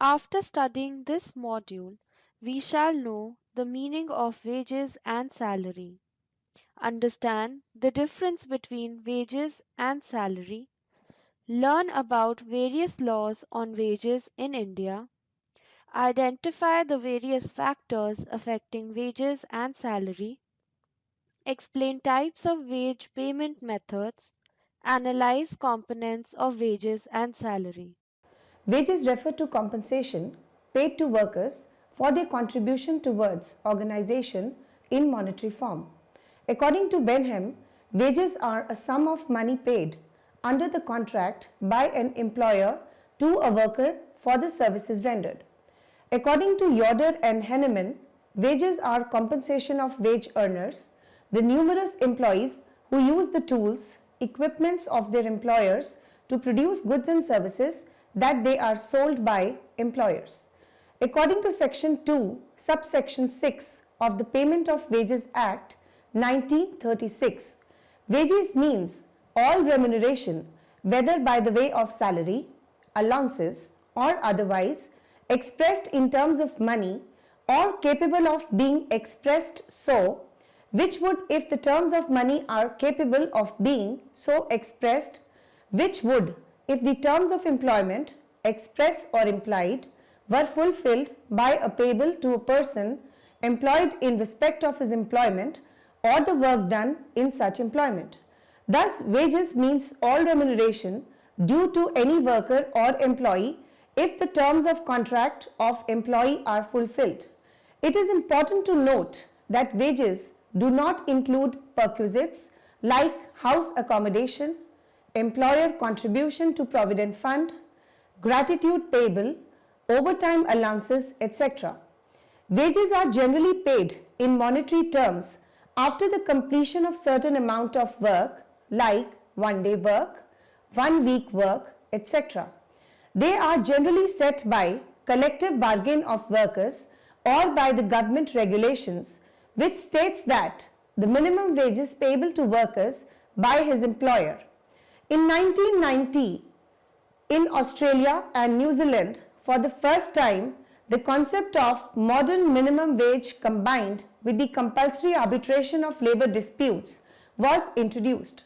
After studying this module, we shall know the meaning of wages and salary, understand the difference between wages and salary, learn about various laws on wages in India, identify the various factors affecting wages and salary, explain types of wage payment methods, analyze components of wages and salary. Wages refer to compensation paid to workers for their contribution towards organization in monetary form. According to Benham, wages are a sum of money paid under the contract by an employer to a worker for the services rendered. According to Yoder and Henneman, wages are compensation of wage earners, the numerous employees who use the tools, equipments of their employers to produce goods and services that they are sold by employers. According to Section 2, subsection 6 of the Payment of Wages Act 1936, wages means all remuneration, whether by the way of salary, allowances, or otherwise, expressed in terms of money or capable of being expressed so, which would, if the terms of money are capable of being so expressed, which would, if the terms of employment, express or implied, were fulfilled by a payable to a person employed in respect of his employment or the work done in such employment. Thus, wages means all remuneration due to any worker or employee if the terms of contract of employee are fulfilled. It is important to note that wages do not include perquisites like house accommodation, employer contribution to provident fund, gratitude payable, overtime allowances, etc. Wages are generally paid in monetary terms after the completion of certain amount of work like 1 day work, 1 week work, etc. They are generally set by collective bargain of workers or by the government regulations, which states that the minimum wages payable to workers by his employer. In 1990, in Australia and New Zealand, for the first time, the concept of modern minimum wage combined with the compulsory arbitration of labor disputes was introduced.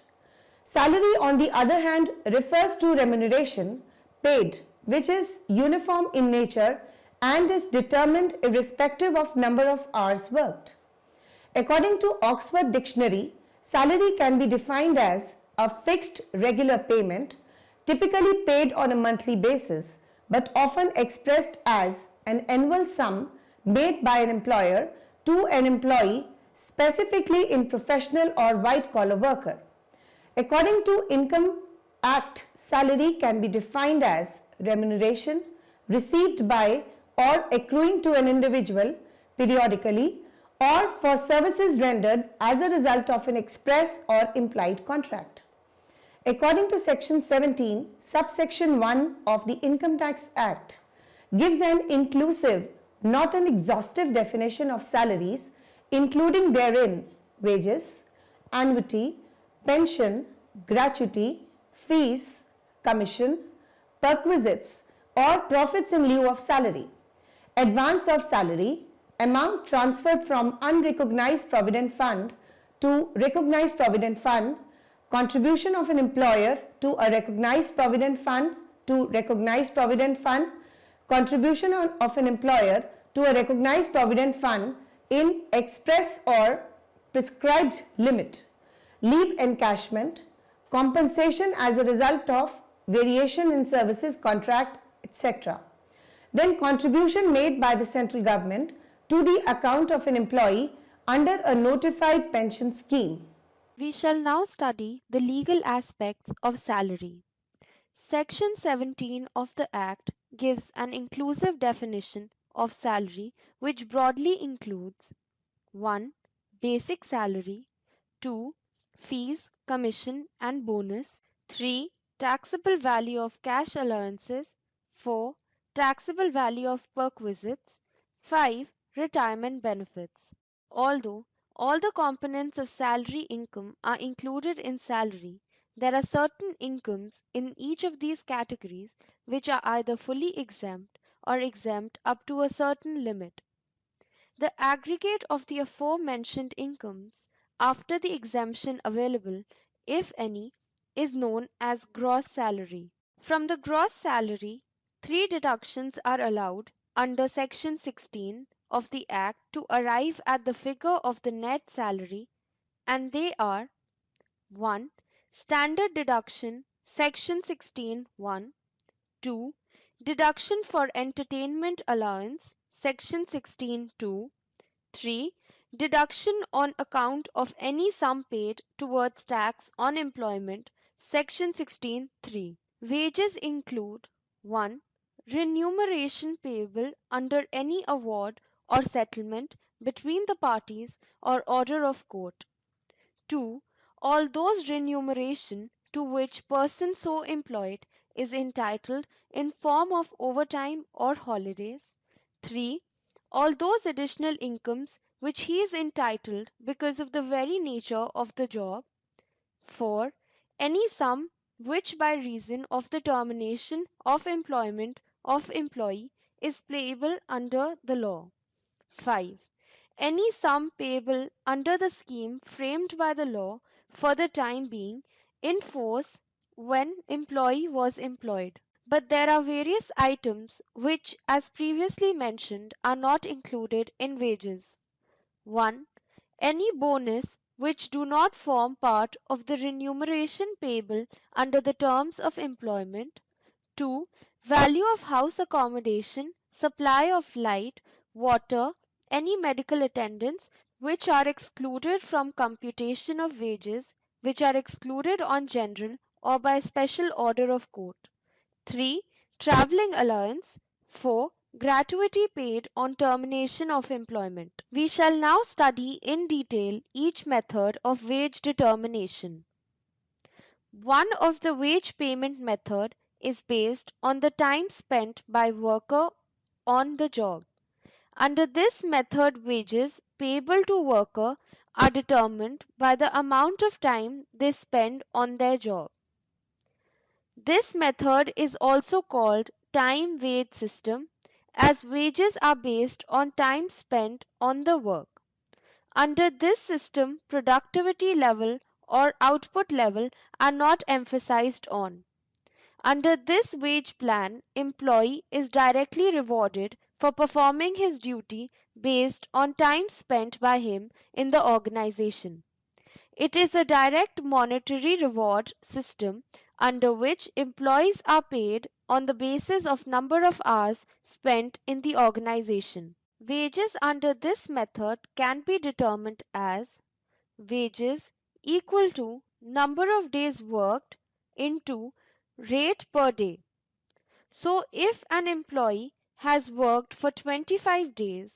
Salary, on the other hand, refers to remuneration paid, which is uniform in nature and is determined irrespective of number of hours worked. According to Oxford Dictionary, salary can be defined as a fixed regular payment, typically paid on a monthly basis, but often expressed as an annual sum made by an employer to an employee, specifically in professional or white-collar worker. According to Income Act, salary can be defined as remuneration received by or accruing to an individual periodically or for services rendered as a result of an express or implied contract. According to Section 17, subsection 1 of the Income Tax Act gives an inclusive, not an exhaustive definition of salaries, including therein wages, annuity, pension, gratuity, fees, commission, perquisites or profits in lieu of salary, advance of salary, amount transferred from unrecognized provident fund to recognized provident fund, contribution of an employer to a recognized provident fund to recognized provident fund, contribution of an employer to a recognized provident fund in express or prescribed limit, leave encashment, compensation as a result of variation in services contract, etc. Then contribution made by the central government to the account of an employee under a notified pension scheme. We shall now study the legal aspects of salary. Section 17 of the Act gives an inclusive definition of salary which broadly includes 1. Basic salary, 2. Fees, commission and bonus, 3. Taxable value of cash allowances, 4. Taxable value of perquisites, 5. Retirement benefits. Although all the components of salary income are included in salary, there are certain incomes in each of these categories which are either fully exempt or exempt up to a certain limit. The aggregate of the aforementioned incomes after the exemption available, if any, is known as gross salary. From the gross salary, three deductions are allowed under Section 16 of the Act to arrive at the figure of the net salary, and they are: 1. Standard deduction, Section 16(1). 2. Deduction for entertainment allowance, Section 16(2). 3. Deduction on account of any sum paid towards tax on employment, Section 16(3). Wages include: 1. Remuneration payable under any award or settlement between the parties or order of court. 2. All those remuneration to which person so employed is entitled in form of overtime or holidays. 3. All those additional incomes which he is entitled because of the very nature of the job. 4. Any sum which by reason of the termination of employment of employee is payable under the law. 5. Any sum payable under the scheme framed by the law for the time being in force when employee was employed. But there are various items which, as previously mentioned, are not included in wages. 1. Any bonus which do not form part of the remuneration payable under the terms of employment. 2. Value of house accommodation, supply of light, water, any medical attendance which are excluded from computation of wages, which are excluded on general or by special order of court. 3. Travelling allowance. 4. Gratuity paid on termination of employment. We shall now study in detail each method of wage determination. One of the wage payment method is based on the time spent by worker on the job. Under this method, wages payable to worker are determined by the amount of time they spend on their job. This method is also called time wage system, as wages are based on time spent on the work. Under this system, productivity level or output level are not emphasized on. Under this wage plan, employee is directly rewarded for performing his duty based on time spent by him in the organization. It is a direct monetary reward system under which employees are paid on the basis of number of hours spent in the organization. Wages under this method can be determined as wages equal to number of days worked into rate per day. So if an employee has worked for 25 days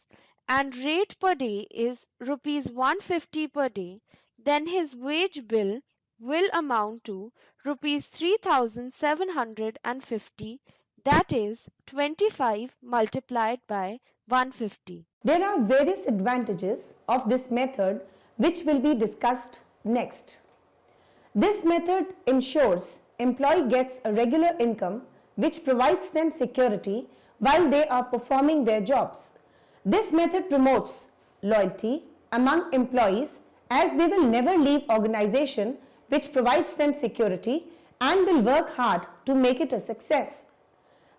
and rate per day is rupees 150 per day, then his wage bill will amount to rupees 3750, that is 25 multiplied by 150. There are various advantages of this method which will be discussed next. This method ensures employee gets a regular income which provides them security while they are performing their jobs. This method promotes loyalty among employees as they will never leave organization which provides them security and will work hard to make it a success.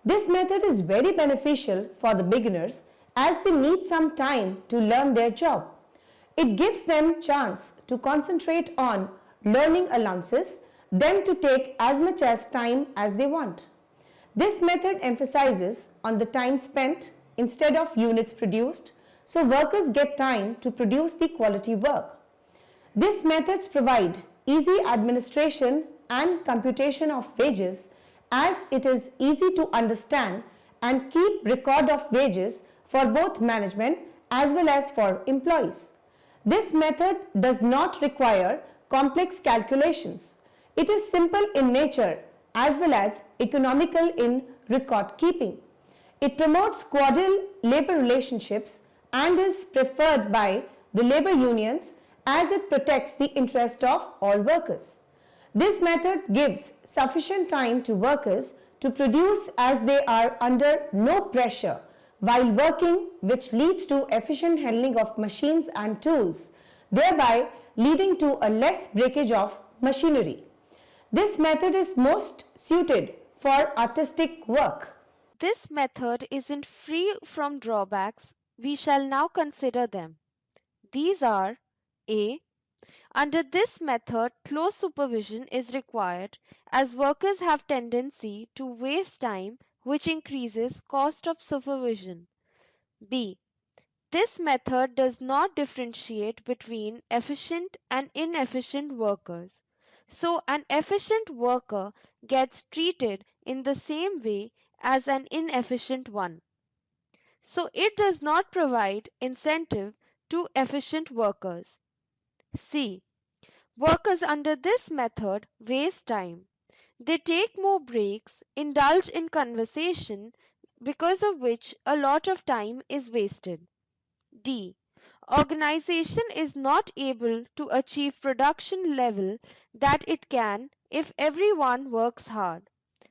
This method is very beneficial for the beginners as they need some time to learn their job. It gives them chance to concentrate on learning allowances, then to take as much as time as they want. This method emphasizes on the time spent instead of units produced, so workers get time to produce the quality work. These methods provide easy administration and computation of wages as it is easy to understand and keep record of wages for both management as well as for employees. This method does not require complex calculations. It is simple in nature as well as economical in record keeping. It promotes cordial labor relationships and is preferred by the labor unions as it protects the interest of all workers. This method gives sufficient time to workers to produce as they are under no pressure while working, which leads to efficient handling of machines and tools, thereby leading to a less breakage of machinery. This method is most suited for artistic work. This method isn't free from drawbacks. We shall now consider them. These are: A. Under this method, close supervision is required as workers have tendency to waste time, which increases cost of supervision. B. This method does not differentiate between efficient and inefficient workers. So an efficient worker gets treated in the same way as an inefficient one. So it does not provide incentive to efficient workers. C. Workers under this method waste time. They take more breaks, indulge in conversation, because of which a lot of time is wasted. D. Organization is not able to achieve production level that it can if everyone works hard.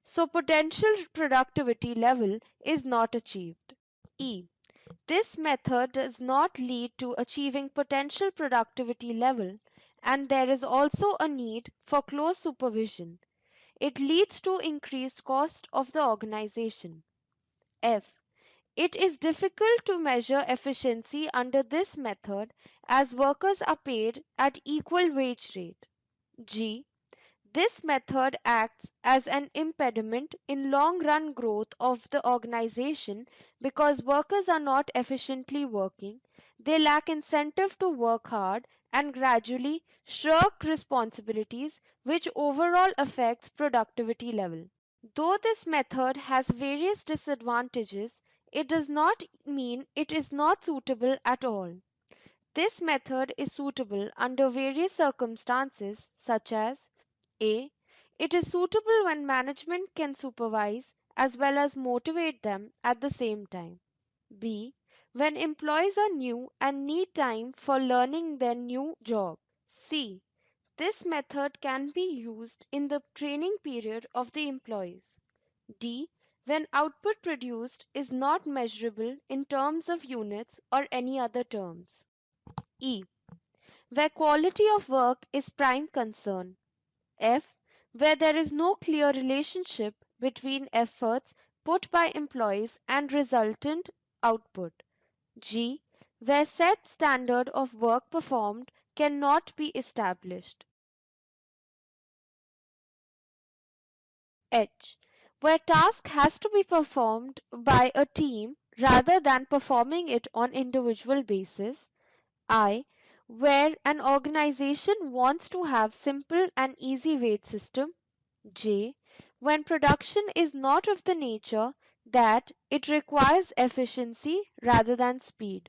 So potential productivity level is not achieved. E. This method does not lead to achieving potential productivity level, and there is also a need for close supervision. It leads to increased cost of the organization. F. It is difficult to measure efficiency under this method as workers are paid at equal wage rate. G. This method acts as an impediment in long run growth of the organization because workers are not efficiently working, they lack incentive to work hard and gradually shirk responsibilities, which overall affects productivity level. Though this method has various disadvantages, it does not mean it is not suitable at all. This method is suitable under various circumstances such as: A. It is suitable when management can supervise as well as motivate them at the same time. B. When employees are new and need time for learning their new job. C. This method can be used in the training period of the employees. D. When output produced is not measurable in terms of units or any other terms. E. Where quality of work is prime concern. F. Where there is no clear relationship between efforts put by employees and resultant output. G. Where set standard of work performed cannot be established. H. Where task has to be performed by a team rather than performing it on individual basis. I. Where an organization wants to have simple and easy wage system. J. When production is not of the nature that it requires efficiency rather than speed.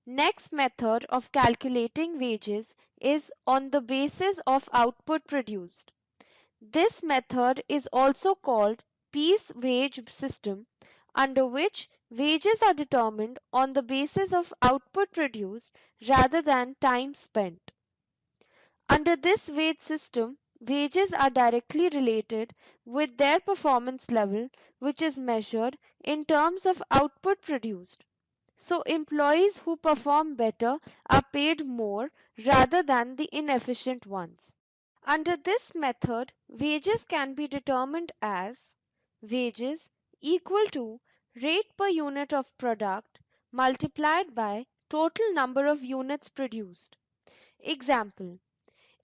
Next method of calculating wages is on the basis of output produced. This method is also called piece wage system, under which wages are determined on the basis of output produced rather than time spent. Under this wage system, wages are directly related with their performance level, which is measured in terms of output produced. So employees who perform better are paid more rather than the inefficient ones. Under this method, wages can be determined as wages equal to rate per unit of product multiplied by total number of units produced. Example: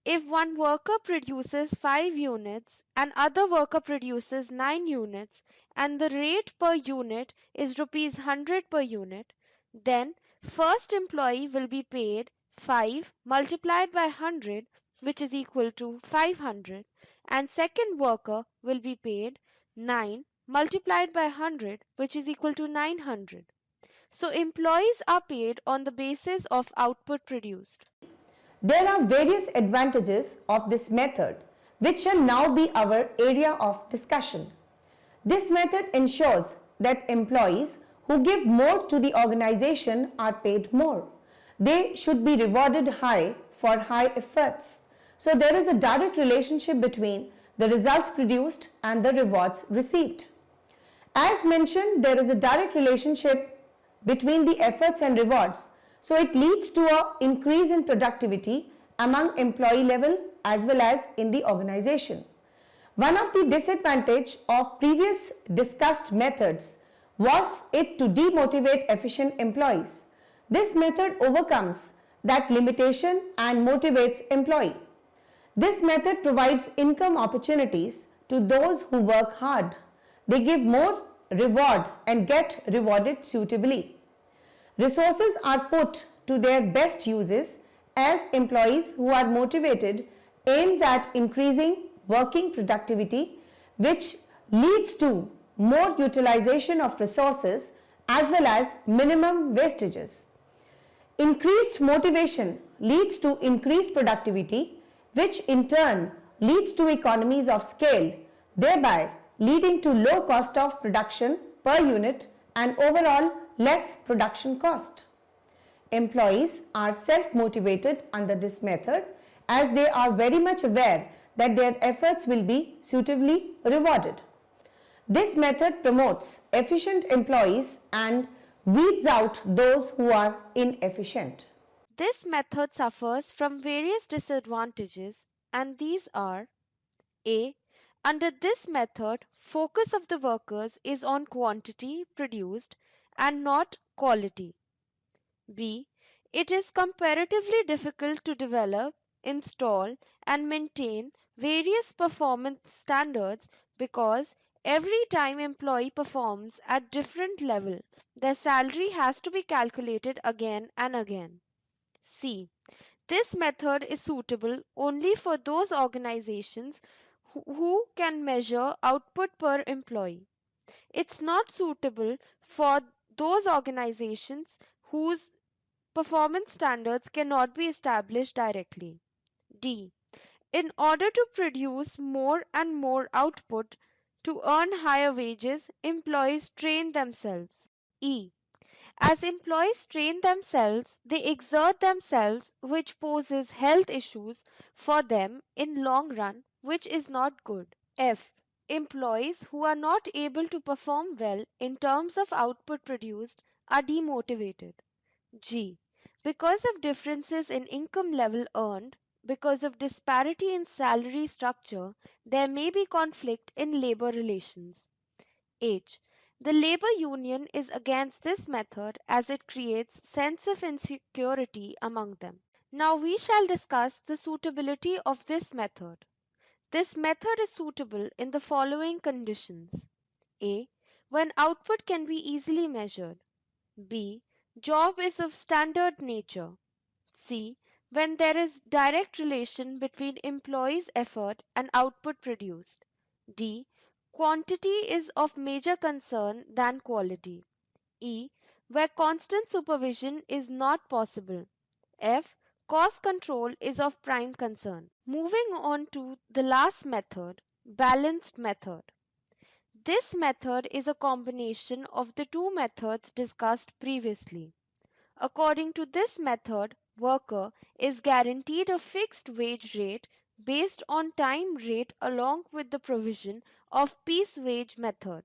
if one worker produces 5 units and other worker produces 9 units and the rate per unit is rupees 100 per unit, then first employee will be paid 5 multiplied by 100, which is equal to 500, and second worker will be paid 9 multiplied by 100, which is equal to 900. So employees are paid on the basis of output produced. There are various advantages of this method, which shall now be our area of discussion. This method ensures that employees who give more to the organization are paid more. They should be rewarded high for high efforts. So there is a direct relationship between the results produced and the rewards received. As mentioned, there is a direct relationship between the efforts and rewards, so it leads to an increase in productivity among employee level as well as in the organization. One of the disadvantages of previous discussed methods was it to demotivate efficient employees. This method overcomes that limitation and motivates employee. This method provides income opportunities to those who work hard. They give more reward and get rewarded suitably. Resources are put to their best uses as employees who are motivated aims at increasing working productivity, which leads to more utilization of resources as well as minimum wastages. Increased motivation leads to increased productivity, which in turn leads to economies of scale, thereby leading to low cost of production per unit and overall less production cost. Employees are self-motivated under this method as they are very much aware that their efforts will be suitably rewarded. This method promotes efficient employees and weeds out those who are inefficient. This method suffers from various disadvantages, and these are: A. Under this method, focus of the workers is on quantity produced and not quality. B. It is comparatively difficult to develop, install, and maintain various performance standards because every time employee performs at different level, their salary has to be calculated again and again. C. This method is suitable only for those organizations who can measure output per employee. It's not suitable for those organizations whose performance standards cannot be established directly. D. In order to produce more and more output to earn higher wages, employees train themselves. E. As employees train themselves, they exert themselves, which poses health issues for them in long run, which is not good. F. Employees who are not able to perform well in terms of output produced are demotivated. G. Because of differences in income level earned, because of disparity in salary structure, there may be conflict in labor relations. H. The labor union is against this method as it creates sense of insecurity among them. Now we shall discuss the suitability of this method. This method is suitable in the following conditions: A. When output can be easily measured. B. Job is of standard nature. C. When there is direct relation between employee's effort and output produced. D. Quantity is of major concern than quality. E. Where constant supervision is not possible. F. Cost control is of prime concern. Moving on to the last method, balanced method. This method is a combination of the two methods discussed previously. According to this method, worker is guaranteed a fixed wage rate based on time rate along with the provision of piece wage method.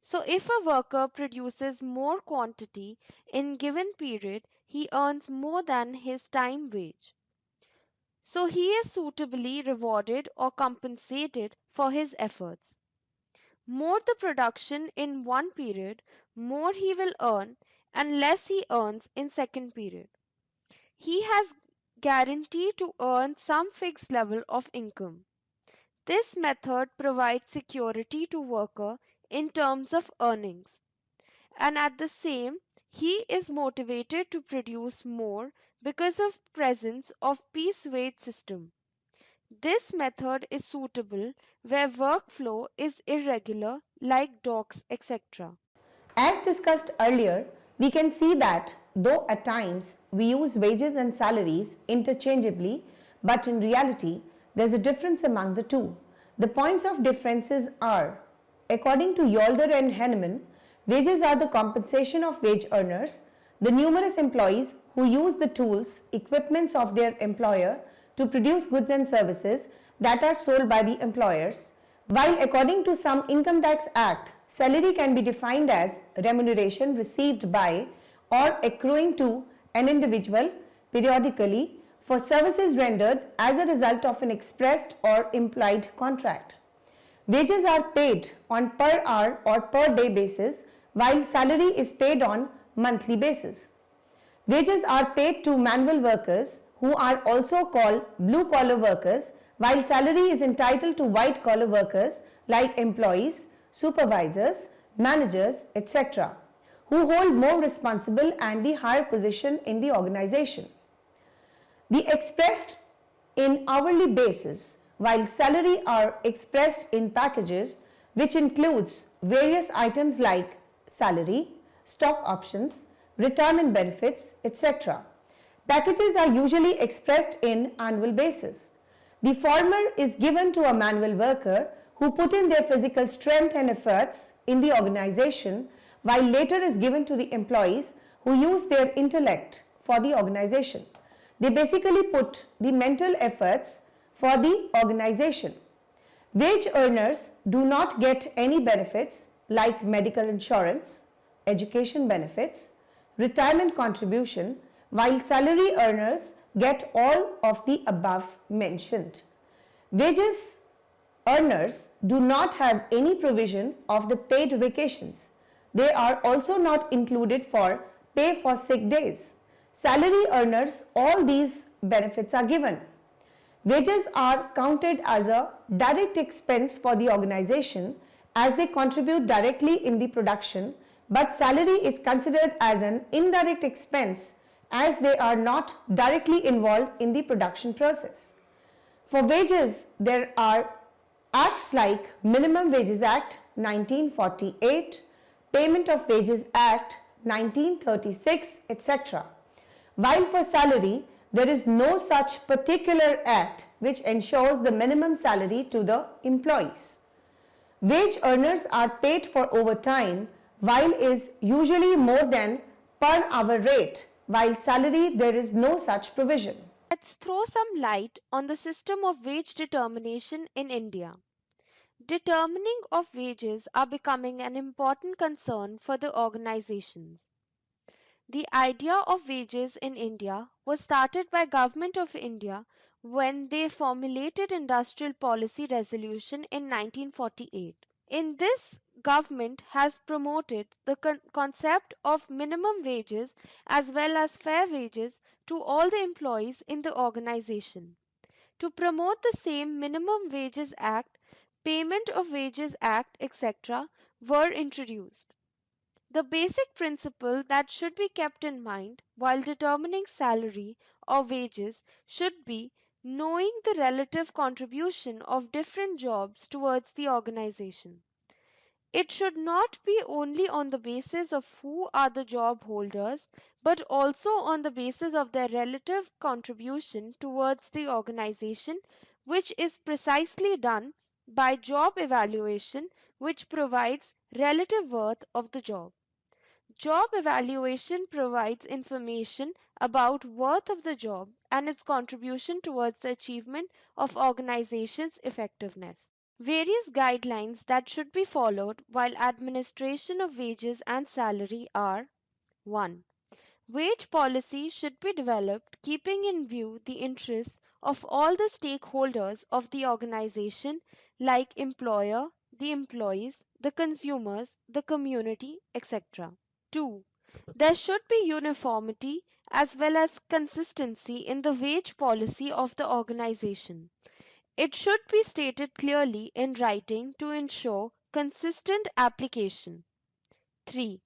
So if a worker produces more quantity in given period, he earns more than his time wage. So he is suitably rewarded or compensated for his efforts. More the production in one period, more he will earn and less he earns in second period. He has guarantee to earn some fixed level of income. This method provides security to worker in terms of earnings, and at the same he is motivated to produce more because of presence of piece wage system. This method is suitable where workflow is irregular like docks etc. As discussed earlier, we can see that though at times we use wages and salaries interchangeably, but in reality there's a difference among the two. The points of differences are: according to Yolder and Henneman, wages are the compensation of wage earners, the numerous employees who use the tools, equipments of their employer to produce goods and services, that are sold by the employers, while according to some Income Tax Act, salary can be defined as remuneration received by or accruing to an individual periodically for services rendered as a result of an expressed or implied contract. Wages are paid on per hour or per day basis, while salary is paid on monthly basis. Wages are paid to manual workers who are also called blue collar workers, while salary is entitled to white collar workers like employees, supervisors, managers, etc., who hold more responsible and the higher position in the organization. The expressed in hourly basis, while salary are expressed in packages, which includes various items like salary, stock options, retirement benefits, etc. Packages are usually expressed in annual basis. The former is given to a manual worker who put in their physical strength and efforts in the organization, while later is given to the employees who use their intellect for the organization. They basically put the mental efforts for the organization. Wage earners do not get any benefits like medical insurance, education benefits, retirement contribution, while salary earners get all of the above mentioned. Wages earners do not have any provision of the paid vacations. They are also not included for pay for sick days. Salary earners, all these benefits are given. Wages are counted as a direct expense for the organization as they contribute directly in the production, but salary is considered as an indirect expense as they are not directly involved in the production process. For wages, there are acts like Minimum Wages Act 1948, Payment of Wages Act 1936, etc. While for salary, there is no such particular act which ensures the minimum salary to the employees. Wage earners are paid for overtime, while is usually more than per hour rate, while salary there is no such provision. Let's throw some light on the system of wage determination in India. Determining of wages are becoming an important concern for the organizations. The idea of wages in India was started by Government of India when they formulated Industrial Policy Resolution in 1948. In this, government has promoted the concept of minimum wages as well as fair wages to all the employees in the organization. To promote the same Minimum Wages Act, Payment of Wages Act, etc. were introduced. The basic principle that should be kept in mind while determining salary or wages should be knowing the relative contribution of different jobs towards the organization. It should not be only on the basis of who are the job holders, but also on the basis of their relative contribution towards the organization, which is precisely done by job evaluation, which provides relative worth of the job. Job evaluation provides information about worth of the job and its contribution towards the achievement of organization's effectiveness. Various guidelines that should be followed while administration of wages and salary are: 1. Wage policy should be developed keeping in view the interests of all the stakeholders of the organization like employer, the employees, the consumers, the community, etc. 2. There should be uniformity as well as consistency in the wage policy of the organization. It should be stated clearly in writing to ensure consistent application. 3.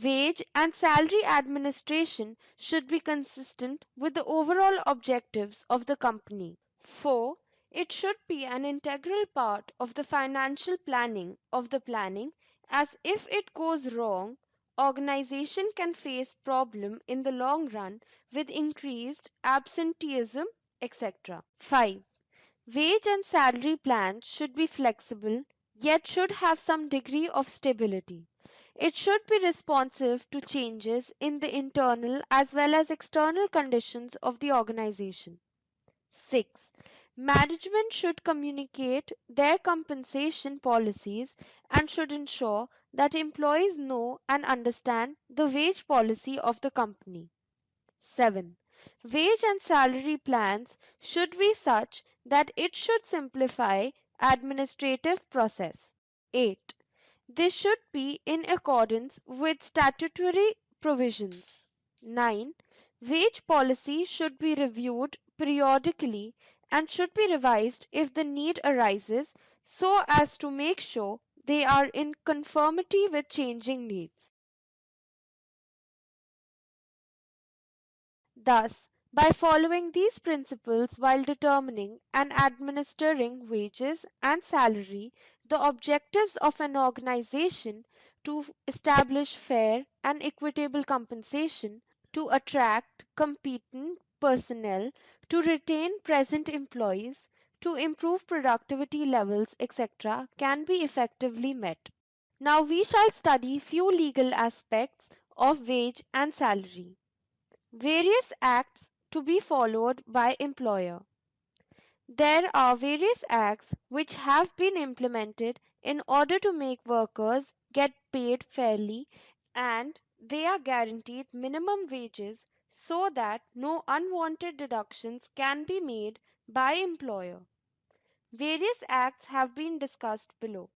Wage and salary administration should be consistent with the overall objectives of the company. 4. It should be an integral part of the financial planning of the planning, as if it goes wrong, organization can face problem in the long run with increased absenteeism, etc. 5. Wage and salary plans should be flexible, yet should have some degree of stability. It should be responsive to changes in the internal as well as external conditions of the organization. 6. Management should communicate their compensation policies and should ensure that employees know and understand the wage policy of the company. 7. Wage and salary plans should be such that it should simplify administrative process. 8. They should be in accordance with statutory provisions. 9. Wage policy should be reviewed periodically and should be revised if the need arises so as to make sure they are in conformity with changing needs. Thus, by following these principles while determining and administering wages and salary, the objectives of an organization to establish fair and equitable compensation, to attract competent personnel, to retain present employees, to improve productivity levels, etc., can be effectively met. Now we shall study few legal aspects of wage and salary. Various acts to be followed by employer. There are various acts which have been implemented in order to make workers get paid fairly and they are guaranteed minimum wages so that no unwanted deductions can be made by employer. Various acts have been discussed below.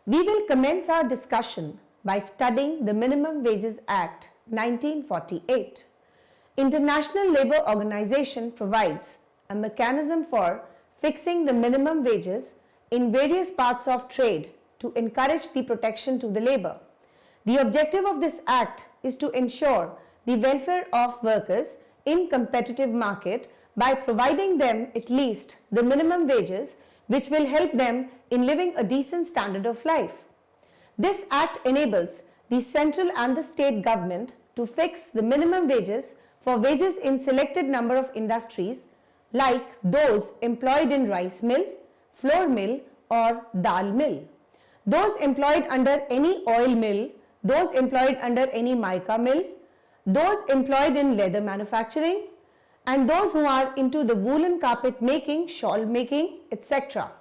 We will commence our discussion by studying the Minimum Wages Act 1948. International Labour Organization provides a mechanism for fixing the minimum wages in various parts of trade to encourage the protection to the labour. The objective of this act is to ensure the welfare of workers in competitive market by providing them at least the minimum wages which will help them in living a decent standard of life. This act enables the central and the state government to fix the minimum wages for wages in selected number of industries like those employed in rice mill, flour mill or dal mill. Those employed under any oil mill, those employed under any mica mill, those employed in leather manufacturing, and those who are into the woolen carpet making, shawl making, etc.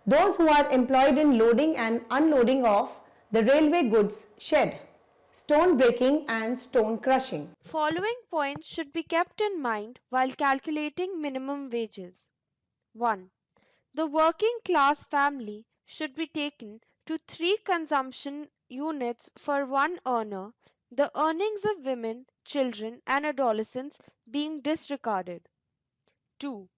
Those who are employed in loading and unloading of the railway goods shed, stone breaking and stone crushing. Following points should be kept in mind while calculating minimum wages. 1. The working class family should be taken to 3 consumption units for one earner, the earnings of women, children and adolescents being disregarded. 2.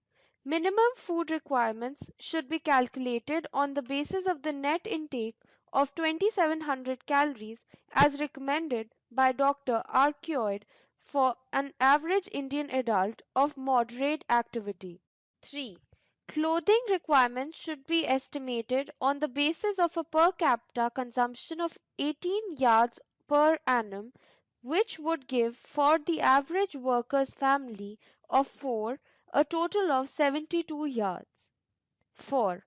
Minimum food requirements should be calculated on the basis of the net intake of 2700 calories as recommended by Dr. Arquoid for an average Indian adult of moderate activity. 3. Clothing requirements should be estimated on the basis of a per capita consumption of 18 yards per annum, which would give for the average worker's family of 4 a total of 72 yards. 4.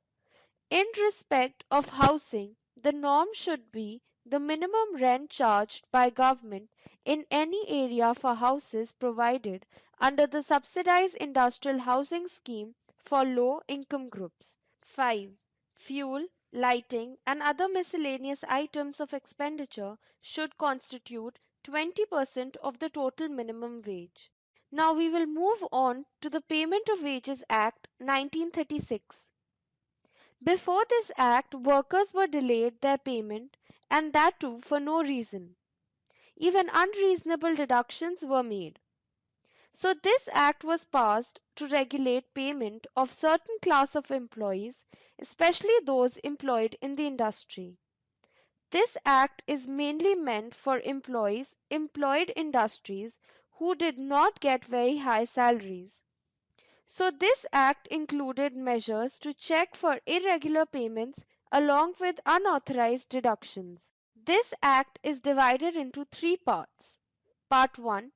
In respect of housing, the norm should be the minimum rent charged by government in any area for houses provided under the subsidized industrial housing scheme for low income groups. 5. Fuel, lighting and other miscellaneous items of expenditure should constitute 20% of the total minimum wage. Now we will move on to the Payment of Wages Act 1936. Before this act, workers were delayed their payment and that too for no reason. Even unreasonable deductions were made. So this act was passed to regulate payment of certain class of employees, especially those employed in the industry. This act is mainly meant for employees employed industries who did not get very high salaries. So this act included measures to check for irregular payments along with unauthorized deductions. This act is divided into 3 parts. Part 1.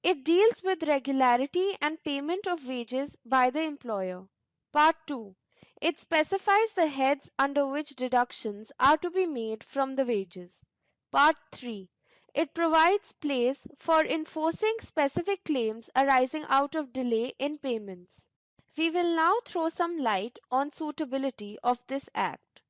It deals with regularity and payment of wages by the employer. Part 2. It specifies the heads under which deductions are to be made from the wages. Part 3. It provides place for enforcing specific claims arising out of delay in payments. We will now throw some light on suitability of this act.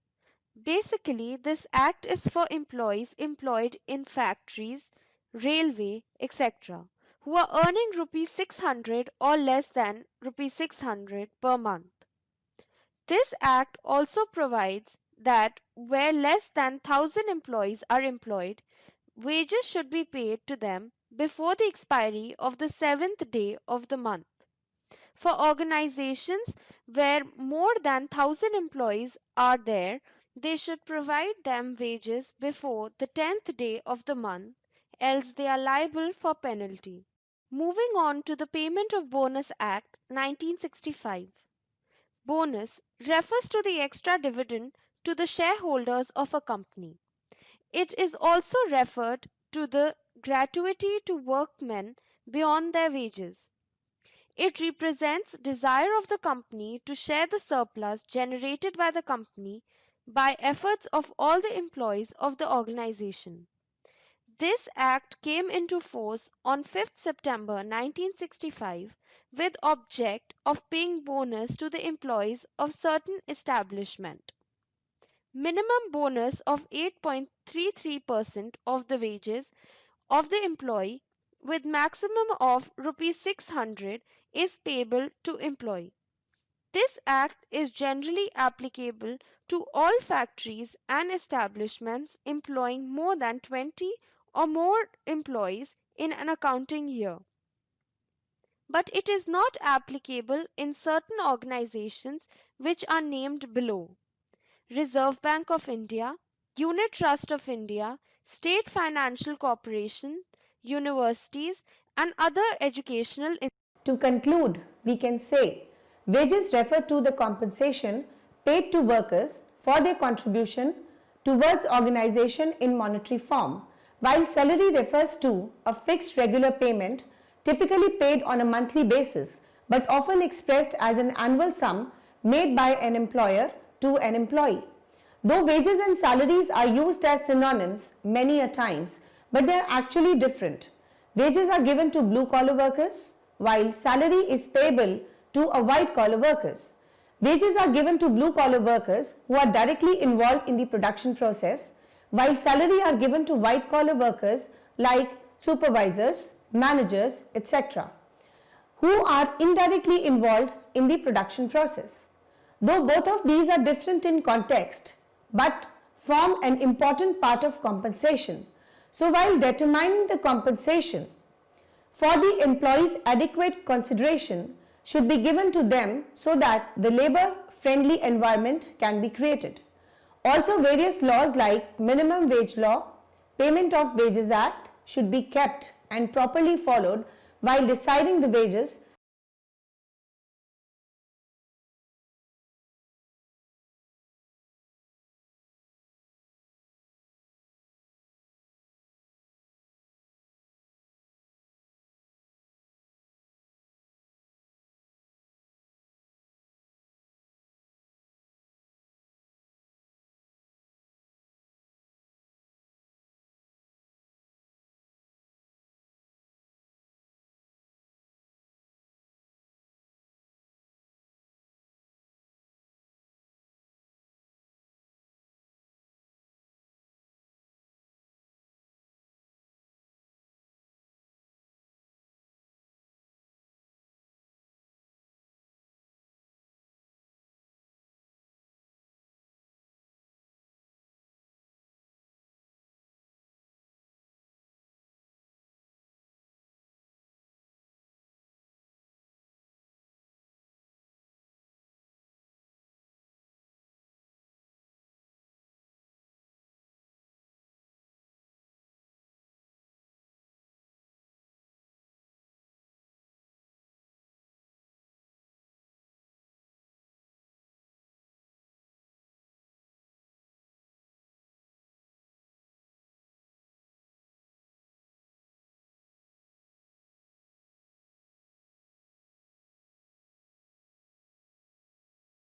Basically, this act is for employees employed in factories, railway, etc., who are earning rupees 600 or less than rupees 600 per month. This act also provides that where less than 1,000 employees are employed, wages should be paid to them before the expiry of the seventh day of the month. For organizations where more than 1,000 employees are there, they should provide them wages before the 10th day of the month, else they are liable for penalty. Moving on to the Payment of Bonus Act 1965. Bonus refers to the extra dividend to the shareholders of a company. It is also referred to the gratuity to workmen beyond their wages. It represents desire of the company to share the surplus generated by the company by efforts of all the employees of the organization. This act came into force on 5th September 1965 with object of paying bonus to the employees of certain establishment. Minimum bonus of 8.33% of the wages of the employee with maximum of rupees 600 is payable to employee. This act is generally applicable to all factories and establishments employing more than 20 or more employees in an accounting year. But it is not applicable in certain organizations which are named below: Reserve Bank of India, Unit Trust of India, State Financial Corporation, universities, and other educational institutions. To conclude, we can say wages refer to the compensation paid to workers for their contribution towards organization in monetary form, while salary refers to a fixed regular payment typically paid on a monthly basis but often expressed as an annual sum made by an employer to an employee. Though wages and salaries are used as synonyms many a times, but they are actually different. Wages are given to blue collar workers, while salary is payable to a white collar workers. Wages are given to blue collar workers who are directly involved in the production process, while salary are given to white collar workers like supervisors, managers, etc., who are indirectly involved in the production process. Though both of these are different in context, but form an important part of compensation. So while determining the compensation for the employees, adequate consideration should be given to them so that the labor friendly environment can be created. Also, various laws like minimum wage law, payment of wages act should be kept and properly followed while deciding the wages